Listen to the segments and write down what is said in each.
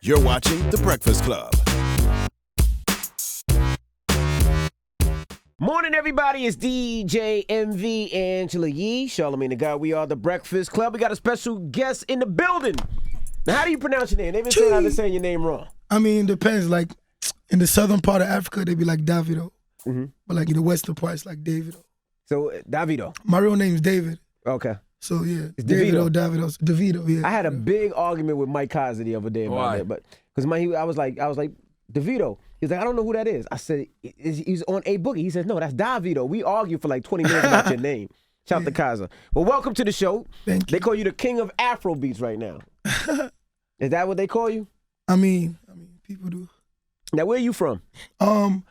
You're watching The Breakfast Club. Morning, everybody. It's DJ MV Angela Yee, Charlamagne the God. We are The Breakfast Club. We got a special guest in the building. Now, how do you pronounce your name? They've been saying I've been saying your name wrong. I mean, it depends. Like, in the southern part of Africa, they be like Davido. Mm-hmm. But, like, in the western part, it's like Davido. So, Davido. My real name's David. Okay. So, yeah. It's Davido. DeVito. Davido, yeah. I had a big argument with Mike Kaiser the other day about that. But because I was like, DeVito. He was like, I don't know who that is. I said, he's on A Boogie. He said, no, that's Davido. We argued for like 20 minutes about your name. Shout out to Kaiser. Well, welcome to the show. Thank you. They call you the king of Afro beats right now. Is that what they call you? I mean, people do. Now, where are you from? I'm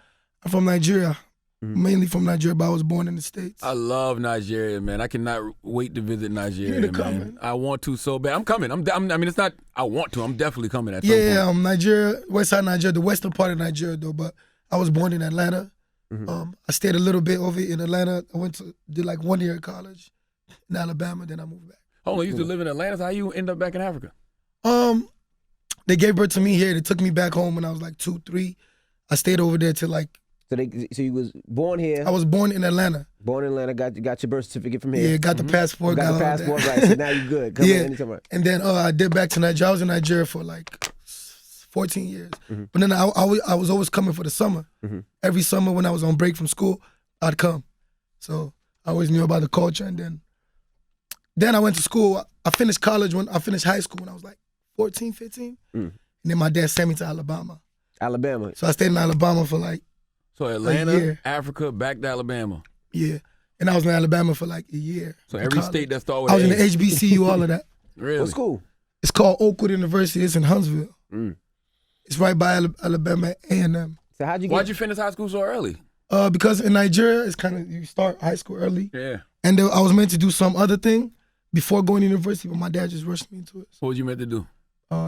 from Nigeria. Mainly from Nigeria, but I was born in the States. I love Nigeria, man. I cannot wait to visit Nigeria, You're man. coming. I want to so bad. I'm coming. I mean, it's not I want to. I'm definitely coming at some point. Yeah, Nigeria, West Side Nigeria, the western part of Nigeria, though. But I was born in Atlanta. I stayed a little bit over in Atlanta. I did like 1 year of college in Alabama, then I moved back. Hold on, you used to live in Atlanta. So how you end up back in Africa? They gave birth to me here. They took me back home when I was like 2, 3. I stayed over there till like. So you was born here. I was born in Atlanta. Born in Atlanta. Got your birth certificate from here. Yeah, got the passport. Got the passport, right? So now you good. Come anytime. And then I did back to Nigeria. I was in Nigeria for like 14 years. But then I was always coming for the summer. Every summer when I was on break from school, I'd come. So I always knew about the culture. And then I went to school. I finished college I finished high school when I was like 14, 15. And then my dad sent me to Alabama. Alabama. So I stayed in Alabama for like So Atlanta, Africa, back to Alabama. Yeah. And I was in Alabama for like a year. So every state that started with I was in the HBCU, all of that. Really? What school? It's called Oakwood University. It's in Huntsville. It's right by Alabama A&M. So why'd you finish high school so early? Because in Nigeria, it's kind of, you start high school early. Yeah. And I was meant to do some other thing before going to university, but my dad just rushed me into it. What was you meant to do?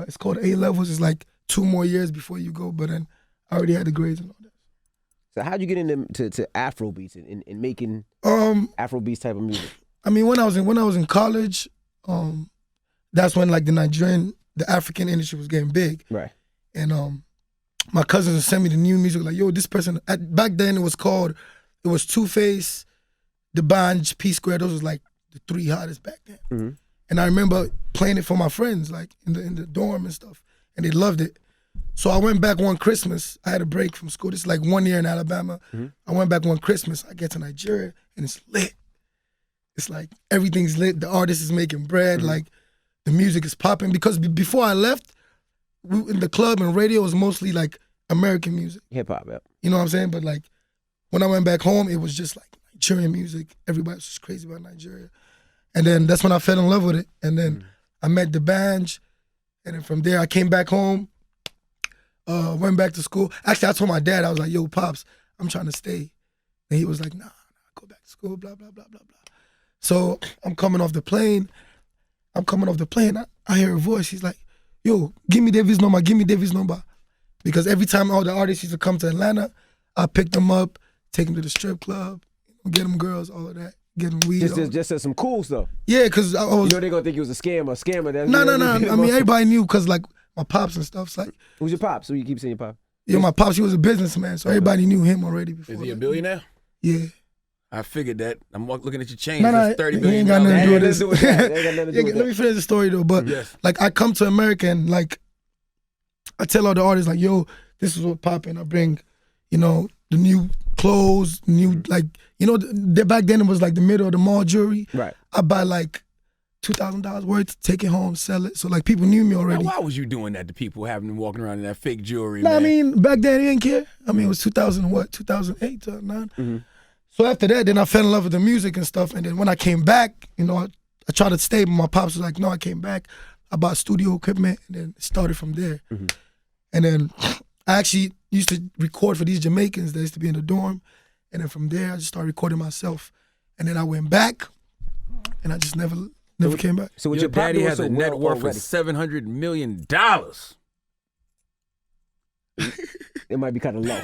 It's called A-levels. It's like 2 more years before you go, but then I already had the grades and all that. So how'd you get into Afro beats and making Afro beats type of music? I mean, when I was in college, that's when like the African industry was getting big. Right. And my cousins would send me the new music, like, yo, this person, back then it was 2Face, D'banj, P Square. Those was like the 3 hottest back then. And I remember playing it for my friends, like in the dorm and stuff, and they loved it. So I went back one Christmas. I had a break from school. This is like 1 year in Alabama. I went back one Christmas. I get to Nigeria, and it's lit. It's like everything's lit. The artist is making bread. Like the music is popping. Because before I left, in the club and radio was mostly like American music. Hip hop, yeah. You know what I'm saying? But like when I went back home, it was just like Nigerian music. Everybody was just crazy about Nigeria. And then that's when I fell in love with it. And then I met D'banj. And then from there, I came back home. Went back to school. Actually, I told my dad, I was like, yo, Pops, I'm trying to stay. And he was like, nah, go back to school, blah, blah, blah, blah, blah. So I'm coming off the plane. I hear a voice. He's like, yo, give me David's number. Because every time all the artists used to come to Atlanta, I picked them up, take them to the strip club, get them girls, all of that, get them weed. Just as some cool stuff. Yeah, because I was... You know they're going to think you was a scammer. No. I mean, everybody knew because like my pops and stuff. It's like... Who's your pops? Who you keep saying your pop? Yeah, my pops, he was a businessman, so everybody knew him already before. Is he a billionaire? Yeah. I figured that. I'm looking at your chain. No, That's $30 billion. He ain't got nothing to do with this. Let me finish the story though. But like I come to America and like I tell all the artists like, yo, this is what popping. I bring, the new clothes, like, back then it was like the middle of the mall jewelry. Right. I buy like $2,000 worth, take it home, sell it. So like people knew me already. Now, why was you doing that to people, having them walking around in that fake jewelry? No, man? I mean, back then they didn't care. I mean, it was 2008, 2009. So after that, then I fell in love with the music and stuff. And then when I came back, I tried to stay, but my pops was like, no, I came back. I bought studio equipment, and then it started from there. And then I actually used to record for these Jamaicans that used to be in the dorm. And then from there, I just started recording myself. And then I went back, and I just never came back. So your daddy has a net worth of $700 million. It might be kind of low.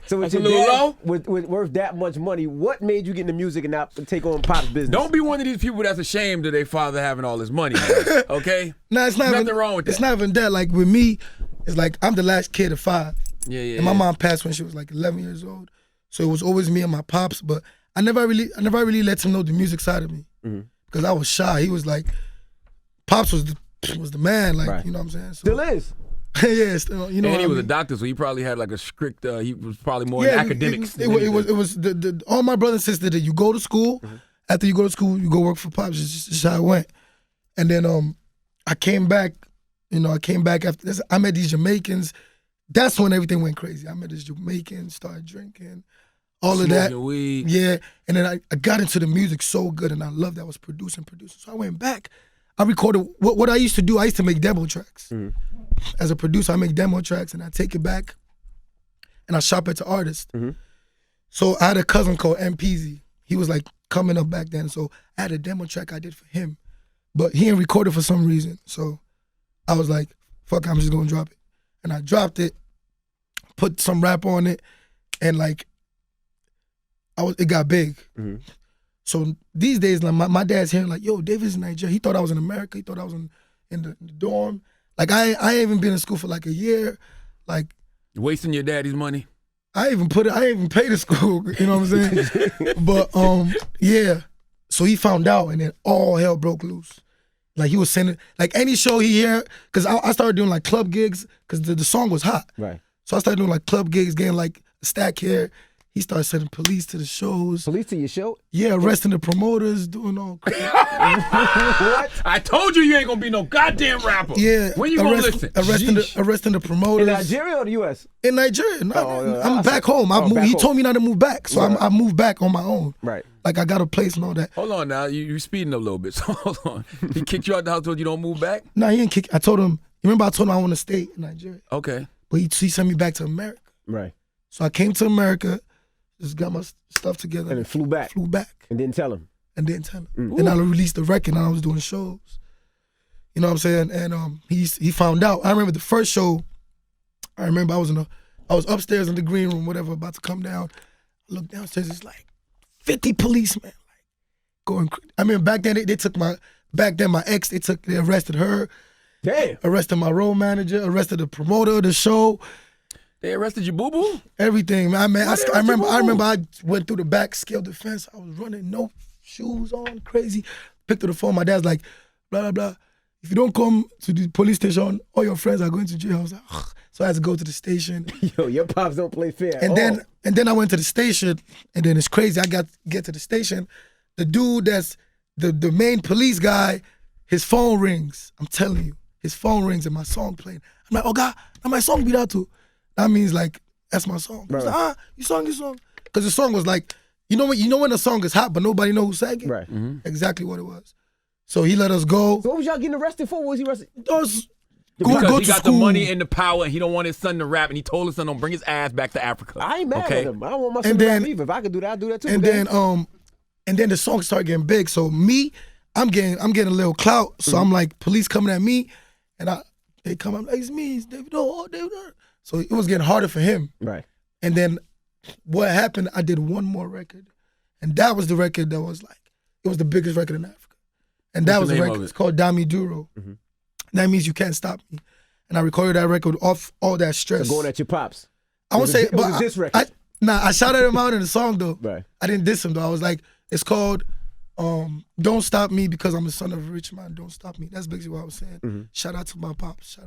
So with That's your a little dad, low? with worth that much money, what made you get into music and not take on Pop's business? Don't be one of these people that's ashamed of their father having all this money, man, okay? Nah, it's not Nothing even, wrong with It's that. not even that. Like with me, it's like I'm the last kid of 5. Yeah. And my mom passed when she was like 11 years old. So it was always me and my pops. But I never really let him know the music side of me. Because I was shy. He was like, Pops was the man. Like, Right. you know what I'm saying? So, Still is. yeah, still, you know And what he I was a mean? doctor, so he probably had like a strict. He was probably more in academics. It was the all my brothers and sisters did. You go to school. After you go to school, you go work for Pops. It's just how it went. And then I came back. You know, I came back after this. I met these Jamaicans. That's when everything went crazy. I met these Jamaicans, started drinking, all of that. Smoking weed. Yeah. And then I got into the music so good, and I loved that. I was producing. So I went back. I recorded what I used to do. I used to make demo tracks. As a producer, I make demo tracks, and I take it back, and I shop it to artists. So I had a cousin called MPZ. He was like coming up back then. So I had a demo track I did for him, but he didn't record it for some reason. So I was like, fuck, I'm just gonna drop it. And I dropped it, put some rap on it, and like, it got big. So these days, like my dad's hearing like, yo, David's in Nigeria. He thought I was in America. He thought I was in the dorm. Like I ain't even been in school for like a year. Like Wasting your daddy's money. I ain't even pay the school. You know what I'm saying? But yeah. So he found out, and then all hell broke loose. Like he was sending like any show he hear, because I started doing like club gigs because the song was hot. Right. So I started doing like club gigs, getting like a stack here. He started sending police to the shows. Police to your show? Yeah, arresting the promoters, doing all crazy. What? I told you ain't gonna be no goddamn rapper. Yeah. When you gonna listen? Arresting the promoters. In Nigeria or the U.S.? In Nigeria. No, Oh, I'm back home. back He home. told me not to move back. So Right. I moved back on my own. Right. Like I got a place and all that. Hold on now, you speeding a little bit. So hold on. He kicked you out the house, told you don't move back. Nah, he didn't kick. I told him, remember I told him I want to stay in Nigeria. Okay. But he sent me back to America. Right. So I came to America, just got my stuff together. And then flew back. Flew back. And didn't tell him. And didn't tell him. And I released the record and I was doing shows. You know what I'm saying? And he found out. I remember the first show, I was upstairs in the green room, whatever, about to come down. I looked downstairs, it's like 50 policemen, like going crazy. I mean, back then they took my ex, they arrested her, Damn. arrested my road manager, arrested the promoter of the show, They arrested you, boo boo. everything. Man, I arrested remember you? I went through the back, scaled the fence. I was running, no shoes on, crazy. Picked up the phone. My dad's like, blah blah blah. If you don't come to the police station, all your friends are going to jail. I was like, ugh. So I had to go to the station. Yo, your pops don't play fair. And then I went to the station, and then it's crazy. I get to the station. The dude that's the main police guy, his phone rings. I'm telling you, his phone rings and my song playing. I'm like, oh God, now my song be that too. That means like that's my song. He's like, you song. Because the song was like, you know when a song is hot but nobody know who sang it? Right. Exactly what it was. So he let us go. So what was y'all getting arrested for? What was he arrested? Those Because go he to got school. the money and the power, and he don't want his son to rap, and he told his son don't bring his ass back to Africa. I ain't mad okay? at him. I don't want my son And to then- rap either. If I could do that, I'd do that too. And man. then the song started getting big. So I'm getting a little clout. So I'm like, police coming at me, and they come. I'm like, it's me, it's David. Oh, David. So it was getting harder for him. Right. And then what happened? I did one more record, and that was the record that was like, it was the biggest record in Africa. And that What's was the the name record. of it? It's called Dami Duro. That means you can't stop me. And I recorded that record off all that stress. So going at your pops. I won't say, it was but a diss record. I shouted him out in the song though. Right. I didn't diss him though. I was like, it's called Don't Stop Me Because I'm the Son of a Rich Man. Don't Stop Me. That's basically what I was saying. Shout out to my pops.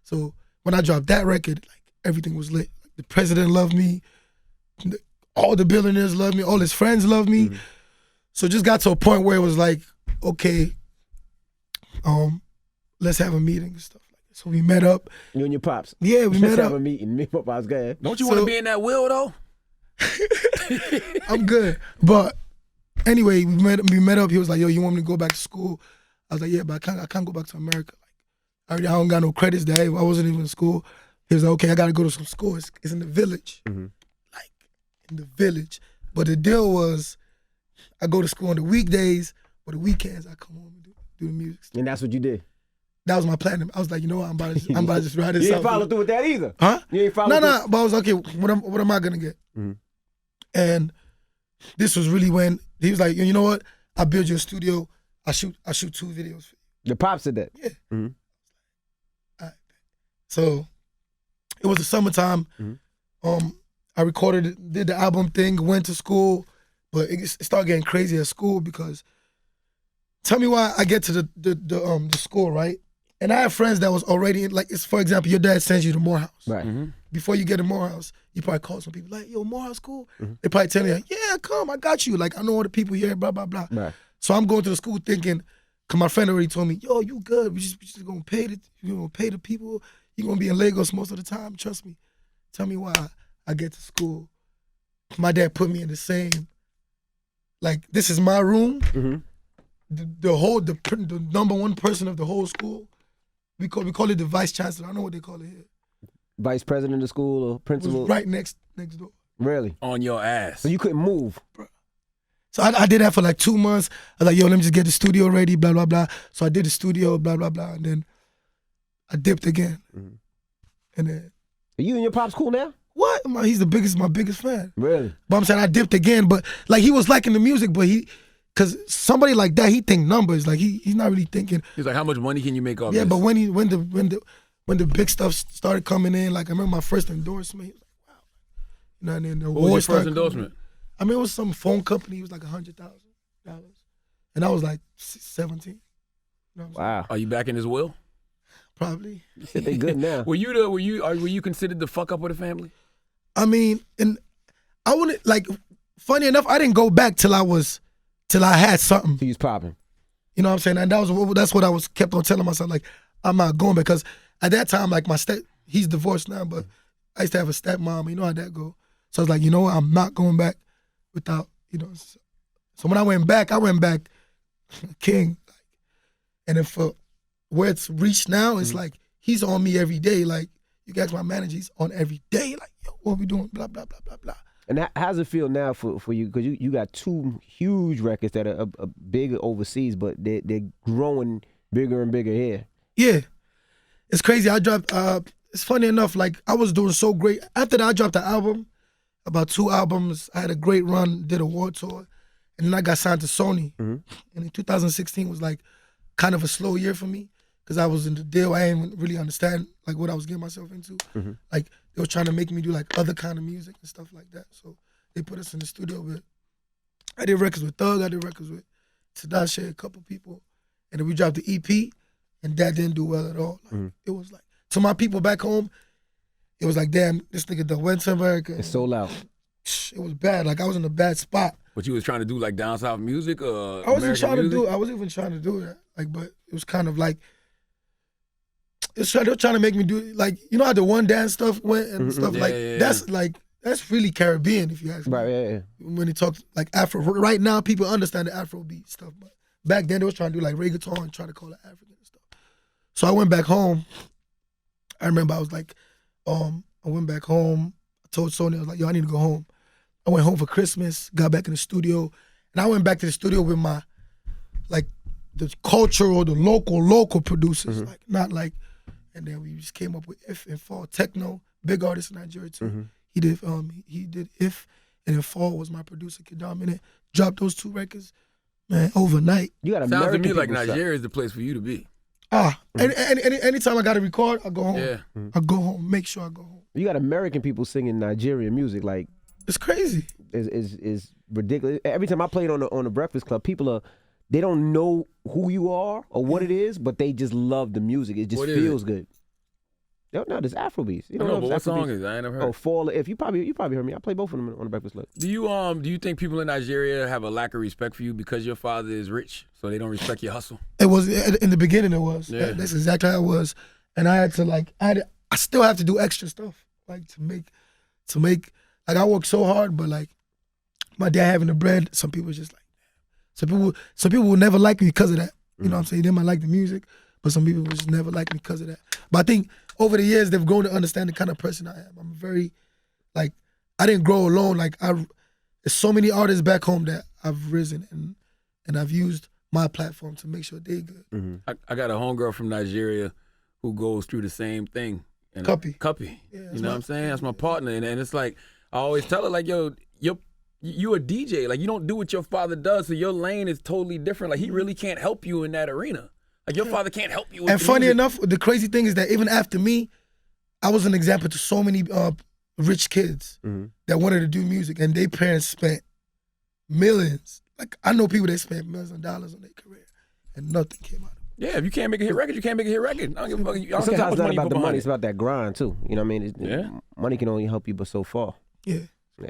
So when I dropped that record, like everything was lit. Like, the president loved me. All the billionaires loved me. All his friends loved me. So it just got to a point where it was like, okay, let's have a meeting and stuff like that. So we met up. You and your pops. Yeah, we Let's met have up. a meeting. Me and my pops. Go ahead. Don't you want to be in that will though? I'm good. But anyway, we met up. He was like, yo, you want me to go back to school? I was like, yeah, but I can't go back to America. Like, I don't got no credits there. I wasn't even in school. He was like, okay, I got to go to some school. It's in the village. Like, in the village. But the deal was, I go to school on the weekdays, but the weekends I come home and do the music stuff. And that's what you did. That was my plan. I was like, you know what? I'm about to just ride this You out. ain't follow through with that either. Huh? You ain't follow through. No. But I was okay. What am I gonna get? Mm-hmm. And this was really when he was like, you know what? I build you a studio. I shoot 2 videos for you. Your pops said that. Yeah. Mm-hmm. All right. So it was the summertime. Mm-hmm. I recorded it, did the album thing, went to school, but it started getting crazy at school because tell me why I get to the school, right? And I have friends that was already in, like, it's, for example, your dad sends you to Morehouse. Right. Mm-hmm. Before you get to Morehouse, you probably call some people like, yo, Morehouse cool? They probably tell you, yeah, come, I got you. Like, I know all the people here, blah, blah, blah. Right. So I'm going to the school thinking, because my friend already told me, yo, you good. We just gonna pay the people. You're gonna be in Lagos most of the time. Trust me. Tell me why I get to school. My dad put me in the same, like, this is my room. Mm-hmm. The number one person of the whole school, we call it the vice chancellor. I don't know what they call it here. Vice president of school or It was principal. right next door. Really? On your ass. So you couldn't move. So I did that for like 2 months. I was like, yo, let me just get the studio ready, blah, blah, blah. So I did the studio, blah, blah, blah. And then I dipped again. Mm-hmm. And then, Are you and your pops cool now? what? He's my biggest fan. Really? But I'm saying I dipped again. But like he was liking the music, but because somebody like that, he think numbers. Like he's not really thinking. He's like, how much money can you make off Yeah, this? but when the big stuff started coming in, like I remember my first endorsement, he was like, wow. You know, and then the What was your awards started first coming endorsement? in. I mean, it was some phone company. It was like $100,000. And I was like 17. You know what I'm saying? Wow. Are you back in his will? Probably. Shit, they good now. Were you considered the fuck up of the family? I mean, and I wouldn't, like, funny enough, I didn't go back till I had something. He's popping. You know what I'm saying? And that's what I was kept on telling myself, like, I'm not going, because at that time, like, he's divorced now, but I used to have a stepmom. You know how that go. So I was like, you know what? I'm not going back without, you know. So when I went back king. And then for where it's reached now, it's like, he's on me every day. Like, you guys, my manager, he's on every day. Like, yo, what we doing? Blah, blah, blah, blah, blah. And how's it feel now for you? Because you got 2 huge records that are bigger overseas, but they're growing bigger and bigger here. Yeah. It's crazy. I dropped, it's funny enough, like, I was doing so great. After that, I dropped the album, about 2 albums. I had a great run, did a world tour, and then I got signed to Sony. Mm-hmm. And in 2016 was like kind of a slow year for me because I was in the deal. I didn't really understand like what I was getting myself into. Mm-hmm. Like they were trying to make me do like other kind of music and stuff like that. So they put us in the studio with, I did records with Thug, I did records with Tedashe, a couple people. And then we dropped the EP and that didn't do well at all. Like, It was like, to my people back home, it was like, damn, this nigga done went to America. It's sold out. It was bad. Like I was in a bad spot. But you was trying to do like down south music or I wasn't American music? I wasn't even trying to do that. Like, but it was kind of like they were trying to make me do like, you know how the one dance stuff went and stuff Yeah, like yeah, that's really Caribbean if you ask me. Right, yeah. When they talk like Afro, right now people understand the Afrobeat stuff, but back then they was trying to do like reggaeton and try to call it African and stuff. So I went back home. I remember I was like, I went back home. I told Sony, I was like, yo, I need to go home. I went home for Christmas, got back in the studio, and I went back to the studio with my, like, the cultural, the local producers, like, not like, and then we just came up with If and Fall, Techno, big artist in Nigeria too. He did If, and then Fall was my producer, Kid Dominant. Dropped those 2 records, man, overnight. You got Sounds to American me like people stuff. Nigeria is the place for you to be. Anytime I got to record, I go home. Yeah. I go home, make sure I go home. You got American people singing Nigerian music, like It's crazy. is ridiculous. Every time I played on the Breakfast Club, people they don't know who you are or what it is, but they just love the music. It just What is feels good. No, there's Afrobeats. You I don't know, know but what if song Afrobeats- is it? I ain't never Oh, heard. Fall If. You probably heard me. I play both of them on the Breakfast Club. Do you think people in Nigeria have a lack of respect for you because your father is rich, so they don't respect your hustle? It was in the beginning. It was. Yeah. That's exactly how it was. And I had to I still have to do extra stuff like to make. Like I work so hard, but like my dad having the bread, some people just like. Some people will never like me because of that. You know what I'm saying? They might like the music, but some people will just never like me because of that. But I think over the years they've grown to understand the kind of person I am. I'm very, like, I didn't grow alone. Like there's so many artists back home that I've risen and I've used my platform to make sure they good. Mm-hmm. I got a homegirl from Nigeria who goes through the same thing. And Cuppy. Cuppy. Yeah, You know what I'm saying? That's my partner. And it's like, I always tell her, like, yo, you a DJ. Like, you don't do what your father does, so your lane is totally different. Like, he really can't help you in that arena. Like, your father can't help you with And the funny music. enough, the crazy thing is that even after me, I was an example to so many rich kids that wanted to do music, and their parents spent millions. Like, I know people that spent millions of dollars on their career, and nothing came out of it. Yeah, if you can't make a hit record, you can't make a hit record. I don't give a fuck. I don't care how Sometimes much it's not money you about put the behind money; it. it's about that grind too. You know what I mean? Yeah. Money can only help you, but so far. Yeah. Yeah.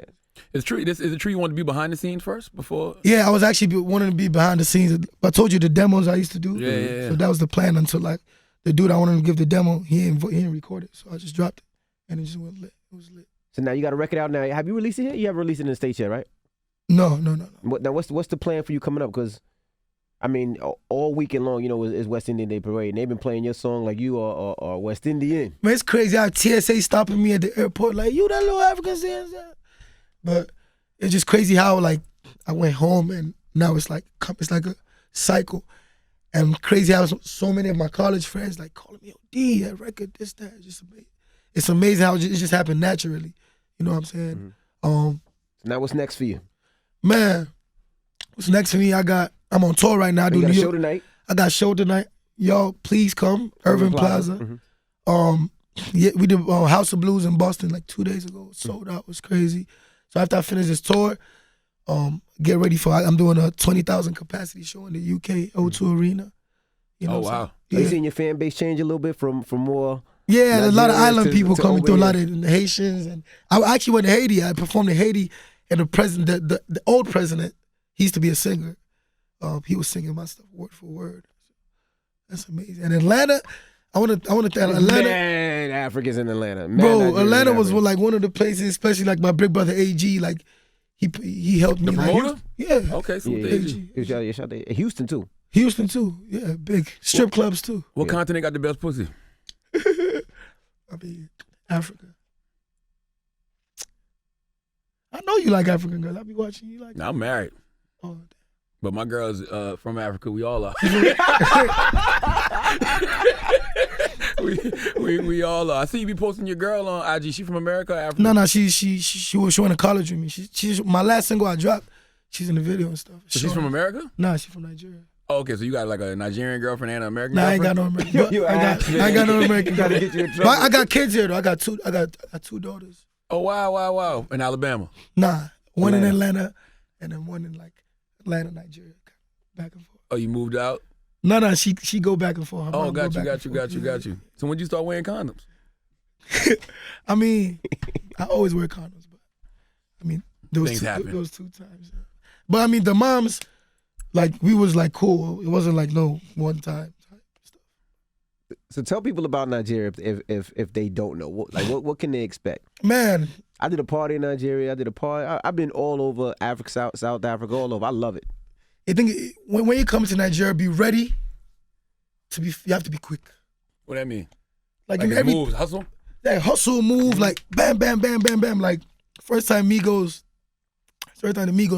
Is it true you want to be behind the scenes first before? Yeah, I was actually wanting to be behind the scenes. I told you the demos I used to do. Yeah. So that was the plan until like the dude I wanted to give the demo, he ain't record it. So I just dropped it and it just went lit. It was lit. So now you got a record out now. Have you released it yet? You haven't released it in the States yet, right? No. Now what's the plan for you coming up? Because I mean, all weekend long, you know, is West Indian Day Parade, and they've been playing your song like you are West Indian. Man, it's crazy how TSA stopping me at the airport like, you that little African singer. But it's just crazy how like I went home and now it's like a cycle. And crazy how so many of my college friends like calling me, D, that record, this, that. It's just amazing. It's amazing how it just happened naturally. You know what I'm saying? So now what's next for you? Man, what's next for me? I'm on tour right now. I do You got New a show York. tonight? I got a show tonight. Y'all, please come. Irving Plaza. Yeah, we did House of Blues in Boston like 2 days ago. Sold out. It was crazy. So after I finish this tour, get ready for. I'm doing a 20,000 capacity show in the UK O2 Arena. You know Oh, what I'm wow. saying? Are you Yeah. seeing your fan base change a little bit from more? Yeah, a lot of Nigeria island people to coming over through, a lot here. of Haitians, and I actually went to Haiti. I performed in Haiti, and the president, the old president, he used to be a singer. He was singing my stuff word for word. That's amazing. And Atlanta, I want to thank Atlanta. Man, Africans in Atlanta. Man, Bro, Nigerians in Atlanta was Africa. like one of the places, especially like my big brother AG, like he helped me. The like, promoter? yeah. Okay, so Yeah, AG. yeah. Shout out Houston too. Houston too. Yeah, big strip clubs too. What continent got the best pussy? I mean, Africa. I know you like African girls. I be watching you like. Now, I'm married, Oh, but my girl's from Africa. We all are. we all are. I see you be posting your girl on IG. She from America or Africa? no, she went to college with me. She's my last single I dropped. She's in the video and stuff. So she's from America? Nah, she's from Nigeria. Oh, okay, so you got like a Nigerian girlfriend and an American Nah, I ain't girlfriend? got no American. But You I ass, got no American. Gotta girl. get you in But trouble. I got kids here though. I got two daughters. Oh, wow. In Alabama. Nah, one in Atlanta. Atlanta, and then one in like Atlanta, Nigeria, back and forth. Oh, you moved out? No, she go back and forth. Her Oh, mom go got back and forth. got you. So when you start wearing condoms? I mean, I always wear condoms, but I mean Things happen. those 2 times. Yeah. But I mean, the moms, like we was like cool. It wasn't like no one time type stuff. So tell people about Nigeria if they don't know. What can they expect? Man, I did a party in Nigeria. I did a party. I've been all over Africa, South Africa, all over. I love it. I think when you come to Nigeria, be ready to be. You have to be quick. What that mean? Like, Like in it every moves, hustle? like hustle, move, like bam, bam, bam, bam, bam. Like first time the Migos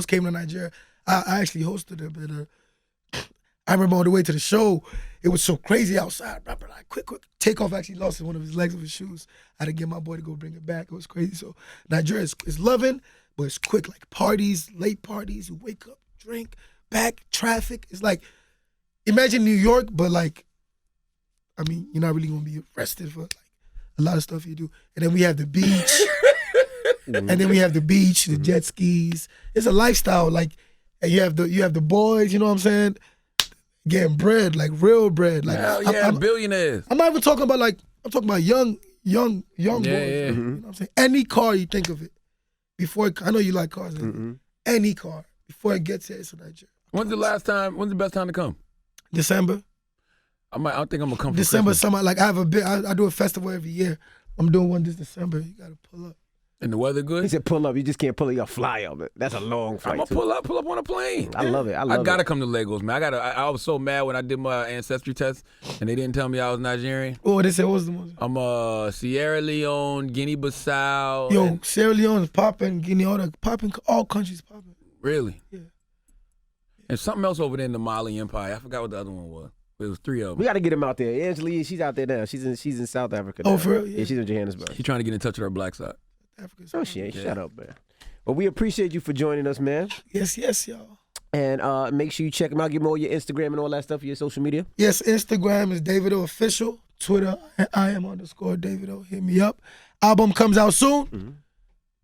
came to Nigeria, I actually hosted it. But I remember on the way to the show, it was so crazy outside. Blah, blah, blah, quick. Takeoff actually lost one of his legs of his shoes. I had to get my boy to go bring it back. It was crazy. So Nigeria is loving, but it's quick. Like parties, late parties. You wake up, drink, back, traffic. It's like, imagine New York, but like, I mean, you're not really gonna be arrested for like a lot of stuff you do. And then we have the beach. The jet skis. It's a lifestyle. Like, and you have the boys, you know what I'm saying? Getting bread, like real bread. Like Hell yeah, I'm billionaires. not even talking about like, I'm talking about young boys. Yeah. You know what I'm saying? Any car you think of it, I know you like cars. Any car, before it gets here, it's a Nigeria. When's the best time to come? December. I think I'm gonna come for December, Christmas. summer. Like I do a festival every year. I'm doing one this December. You gotta pull up. And the weather He good? said pull up. You just can't pull up. You gotta fly up. That's a long I'm flight. gonna too. pull up on a plane. I love it. I I love gotta it. come to Lagos, man. I was so mad when I did my ancestry test and they didn't tell me I was Nigerian. Oh, they said what was the most? I'm Sierra Leone, Guinea-Bissau. Yo, and- Sierra Leone is popping, Guinea, all countries popping. Really? Yeah. And something else over there in the Mali Empire. I forgot what the other one was. It was 3 of them. We got to get him out there. Angela Yee, she's out there now. She's in South Africa now. Oh, for real? Yeah. Yeah, she's in Johannesburg. She's trying to get in touch with her black side. Africa's No, she ain't. Shut up, man. Well, we appreciate you for joining us, man. Yes, y'all. And make sure you check him out. Give him all your Instagram and all that stuff, your social media. Yes, Instagram is Davido Official. Twitter, IM_Davido. Hit me up. Album comes out soon. Mm-hmm.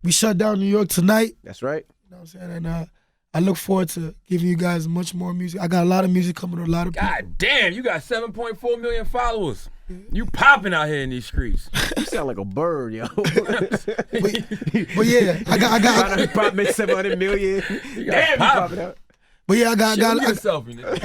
We shut down New York tonight. That's right. You know what I'm saying? And I look forward to giving you guys much more music. I got a lot of music coming to a lot of people. God damn, you got 7.4 million followers. You popping out here in these streets. You sound like a bird, yo. But yeah, I got Pop 700 million. You got Damn, you popping. popping out. but yeah, I got selfie, nigga.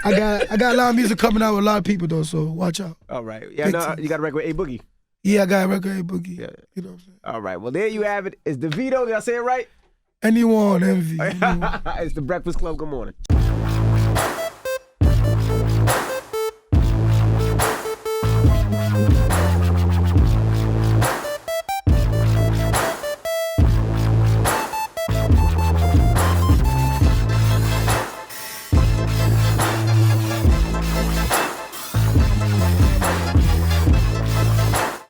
I got a lot of music coming out with a lot of people though, so watch out. All right. Yeah, no, you got a record with A Boogie. Yeah, I got a record, Boogie. Yeah. You know what I'm saying? All right. Well, there you have it. It's DeVito. Did I say it right? Anyone, envy. It's the Breakfast Club. Good morning.